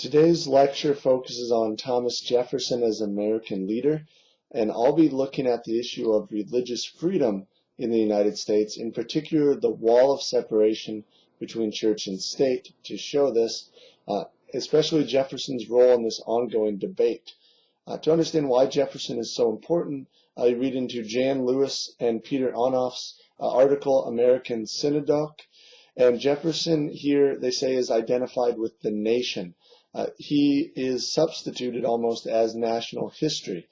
Today's lecture focuses on Thomas Jefferson as an American leader, and I'll be looking at the issue of religious freedom in the United States, in particular the wall of separation between church and state, to show this, especially Jefferson's role in this ongoing debate. To understand why Jefferson is so important, I read into Jan Lewis and Peter Onoff's article, American Synecdoche, and Jefferson here, they say, is identified with the nation. He is substituted almost as national history.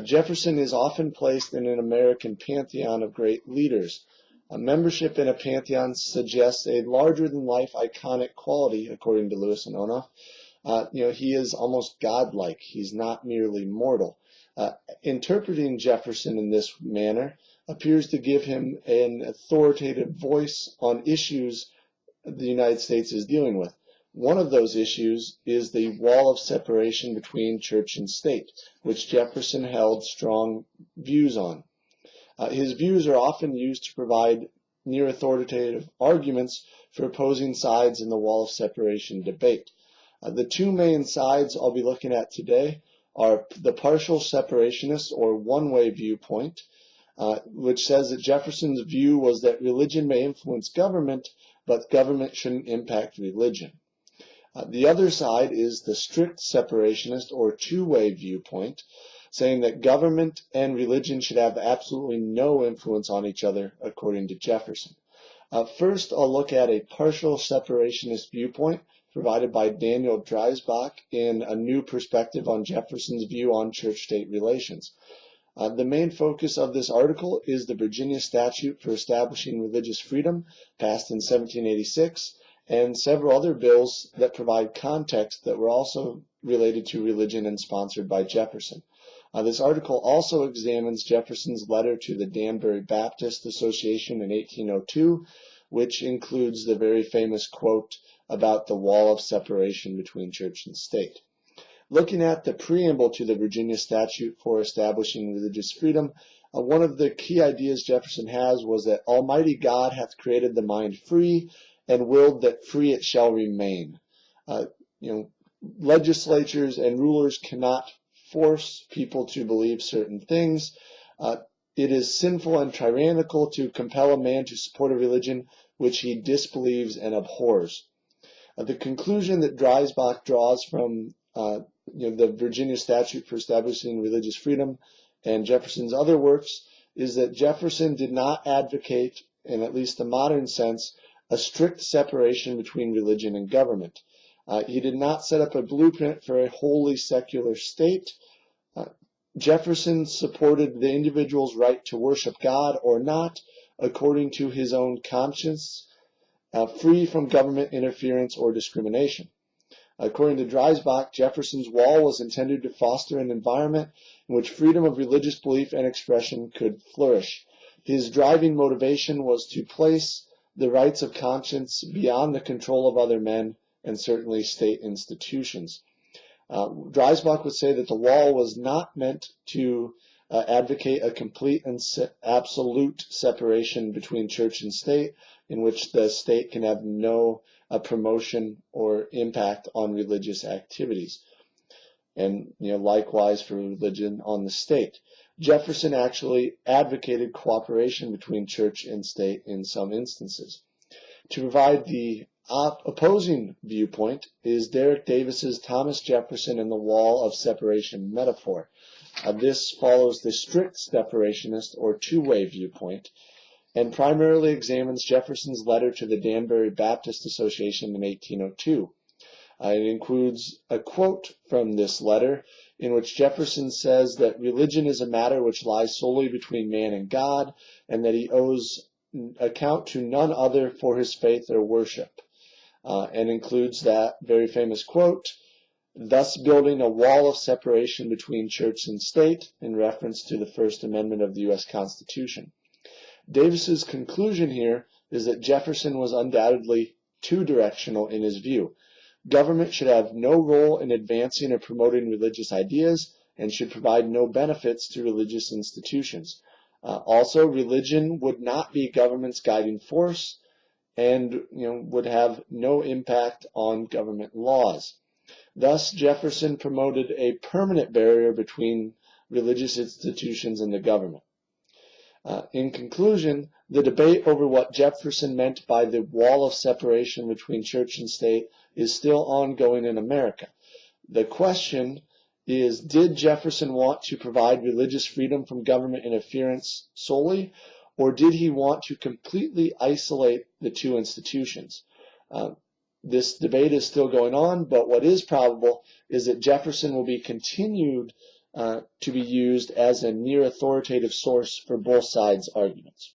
Jefferson is often placed in an American pantheon of great leaders. Membership in a pantheon suggests a larger-than-life iconic quality, according to Lewis and Onoff. He is almost godlike. He's not merely mortal. Interpreting Jefferson in this manner appears to give him an authoritative voice on issues the United States is dealing with. One of those issues is the wall of separation between church and state, which Jefferson held strong views on. His views are often used to provide near authoritative arguments for opposing sides in the wall of separation debate. The two main sides I'll be looking at today are the partial separationist or one-way viewpoint, which says that Jefferson's view was that religion may influence government, but government shouldn't impact religion. The other side is the strict separationist or two-way viewpoint, saying that government and religion should have absolutely no influence on each other, according to Jefferson. First, I'll look at a partial separationist viewpoint provided by Daniel Dreisbach in A New Perspective on Jefferson's View on Church-State Relations. The main focus of this article is the Virginia Statute for Establishing Religious Freedom, passed in 1786, and several other bills that provide context that were also related to religion and sponsored by Jefferson. This article also examines Jefferson's letter to the Danbury Baptist Association in 1802, which includes the very famous quote about the wall of separation between church and state. Looking at the preamble to the Virginia Statute for Establishing Religious Freedom, one of the key ideas Jefferson has was that Almighty God hath created the mind free, and willed that free it shall remain. Legislatures and rulers cannot force people to believe certain things. It is sinful and tyrannical to compel a man to support a religion which he disbelieves and abhors. The conclusion that Dreisbach draws from the Virginia Statute for Establishing Religious Freedom and Jefferson's other works is that Jefferson did not advocate, in at least the modern sense, a strict separation between religion and government. He did not set up a blueprint for a wholly secular state. Jefferson supported the individual's right to worship God or not, according to his own conscience, free from government interference or discrimination. According to Dreisbach, Jefferson's wall was intended to foster an environment in which freedom of religious belief and expression could flourish. His driving motivation was to place the rights of conscience beyond the control of other men and certainly state institutions. Dreisbach would say that the wall was not meant to advocate a complete and absolute separation between church and state, in which the state can have no promotion or impact on religious activities, and likewise for religion on the state. Jefferson actually advocated cooperation between church and state in some instances. To provide the opposing viewpoint is Derek Davis's Thomas Jefferson and the Wall of Separation metaphor. This follows the strict separationist or two-way viewpoint and primarily examines Jefferson's letter to the Danbury Baptist Association in 1802. It includes a quote from this letter in which Jefferson says that religion is a matter which lies solely between man and God, and that he owes account to none other for his faith or worship, and includes that very famous quote, thus building a wall of separation between church and state, in reference to the First Amendment of the U.S. Constitution. Davis's conclusion here is that Jefferson was undoubtedly two-directional in his view. Government should have no role in advancing or promoting religious ideas and should provide no benefits to religious institutions. Also, religion would not be government's guiding force and would have no impact on government laws. Thus, Jefferson promoted a permanent barrier between religious institutions and the government. In conclusion, the debate over what Jefferson meant by the wall of separation between church and state is still ongoing in America. The question is, did Jefferson want to provide religious freedom from government interference solely, or did he want to completely isolate the two institutions? This debate is still going on, but what is probable is that Jefferson will be continued to be used as a near authoritative source for both sides' arguments.